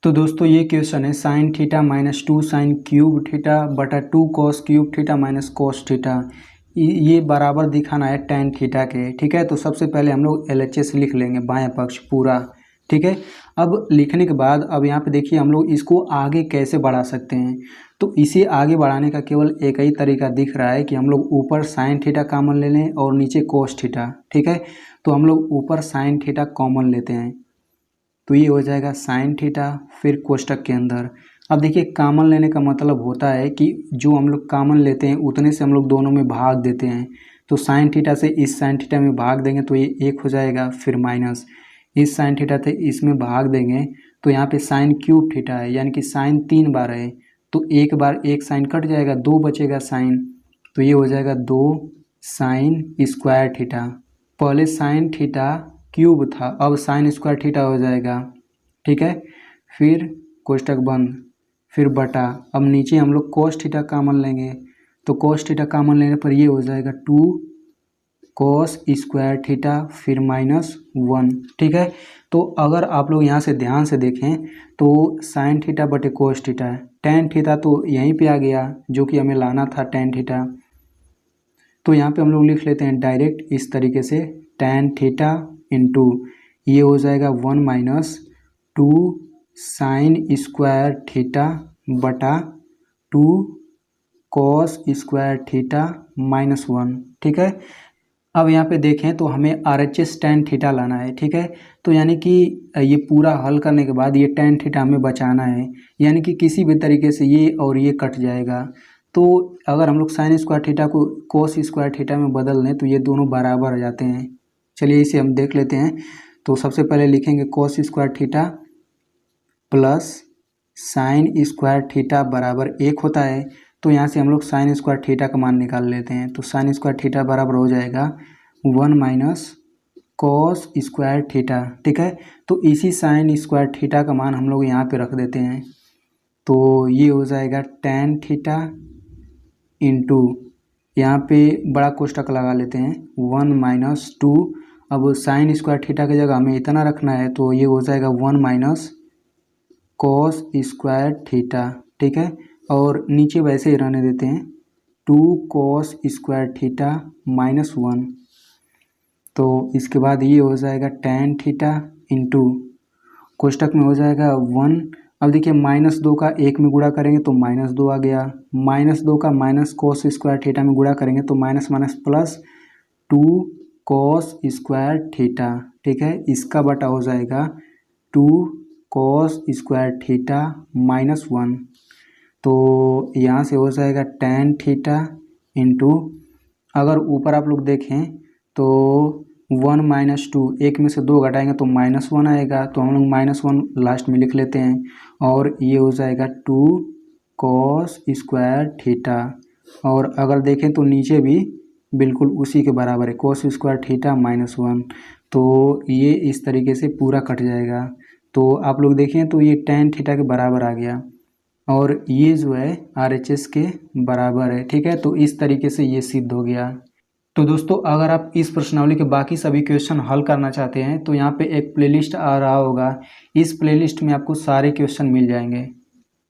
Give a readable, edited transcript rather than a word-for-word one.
तो दोस्तों ये क्वेश्चन है sine theta minus two sine cube theta बटा two cos cube theta minus cos theta ये बराबर दिखाना है टेन थीटा के। ठीक है, तो सबसे पहले हम लोग LHS लिख लेंगे बाएं पक्ष पूरा। ठीक है, अब लिखने के बाद अब यहाँ पे देखिए हम लोग इसको आगे कैसे बढ़ा सकते हैं। तो इसे आगे बढ़ाने का केवल एक ही तरीका दिख रहा है कि हम लोग ऊपर साइन थीटा कॉमन ले लें और नीचे कॉस थीटा। ठीक है, तो हम लोग ऊपर साइन थीटा कॉमन लेते हैं तो ये हो जाएगा साइन थीटा, फिर कोष्टक के अंदर। अब देखिए कॉमन लेने का मतलब होता है कि जो हम लोग कॉमन लेते हैं उतने से हम लोग दोनों में भाग देते हैं। तो साइन थीटा से इस साइन थीटा में भाग देंगे तो ये एक हो जाएगा, फिर माइनस इस साइन थीटा से इसमें भाग देंगे तो यहाँ पे साइन क्यूब थीटा है, यानी कि साइन 3 बार है तो एक बार एक साइन कट जाएगा, 2 बचेगा साइन, तो ये हो जाएगा 2 साइन स्क्वायर थीटा। पहले साइन थीटा क्यूब था, अब साइन स्क्वायर थीटा हो जाएगा। ठीक है, फिर कोष्टक बंद, फिर बटा, अब नीचे हम लोग कोस थीटा कॉमन लेंगे तो कोस थीटा कॉमन लेने पर ये हो जाएगा 2 कोस स्क्वायर थीटा, फिर -1। ठीक है, तो अगर आप लोग यहाँ से ध्यान से देखें तो साइन थीटा बटे कोस थीटा है, टेन थीटा तो यहीं पे आ गया जो कि हमें लाना था टेन थीटा। तो यहाँ पे हम लोग लिख लेते हैं डायरेक्ट इस तरीके से टेन थीटा इंटू ये हो जाएगा 1 माइनस 2 साइन स्क्वायर थीटा बटा 2 कॉस स्क्वायर थीटा -1। ठीक है, अब यहाँ पे देखें तो हमें RHS टेन थीटा लाना है। ठीक है, तो यानी कि ये पूरा हल करने के बाद ये टेन थीटा हमें बचाना है, यानी कि किसी भी तरीके से ये और ये कट जाएगा। तो अगर हम लोग साइन स्क्वायर थीटा को कोस स्क्वायर थीटा में बदल दें तो ये दोनों बराबर हो जाते हैं। चलिए इसे हम देख लेते हैं। तो सबसे पहले लिखेंगे cos square theta plus sine square theta बराबर 1 होता है, तो यहाँ से हम लोग साइन स्क्वायर थीटा का मान निकाल लेते हैं। तो साइन स्क्वायर थीटा बराबर हो जाएगा 1 माइनस कॉस स्क्वायर थीटा। ठीक है, तो इसी साइन स्क्वायर थीटा का मान हम लोग यहाँ पे रख देते हैं तो ये हो जाएगा टेन थीटा इंटू यहाँ पे बड़ा कोष्टक लगा लेते हैं 1 माइनस 2। अब साइन स्क्वायर थीटा की जगह हमें इतना रखना है तो ये हो जाएगा 1 माइनस कॉस स्क्वायर थीटा। ठीक है, और नीचे वैसे ही रहने देते हैं 2 कॉस स्क्वायर थीटा -1। तो इसके बाद ये हो जाएगा टेन थीटा इंटू कोष्टक में हो जाएगा 1। अब देखिए -2 का 1 में गुणा करेंगे तो -2 आ गया, -2 का माइनस कॉस स्क्वायर थीटा में गुणा करेंगे तो minus minus plus 2 cos square theta. ठीक है, इसका बटा हो जाएगा 2 कॉस स्क्वायर थीटा -1। तो यहाँ से हो जाएगा टेन थीटा इंटू, अगर ऊपर आप लोग देखें तो 1 माइनस 2, एक में से 2 घटाएंगे तो -1 आएगा, तो हम लोग -1 लास्ट में लिख लेते हैं और ये हो जाएगा 2 कॉस स्क्वायर थीटा। और अगर देखें तो नीचे भी बिल्कुल उसी के बराबर है, कॉस स्क्वायर थीटा -1। तो ये इस तरीके से पूरा कट जाएगा। तो आप लोग देखें तो ये टेन थीटा के बराबर आ गया और ये जो है RHS के बराबर है। ठीक है, तो इस तरीके से ये सिद्ध हो गया। तो दोस्तों अगर आप इस प्रश्नावली के बाकी सभी क्वेश्चन हल करना चाहते हैं तो यहाँ पे एक प्लेलिस्ट आ रहा होगा, इस प्लेलिस्ट में आपको सारे क्वेश्चन मिल जाएंगे।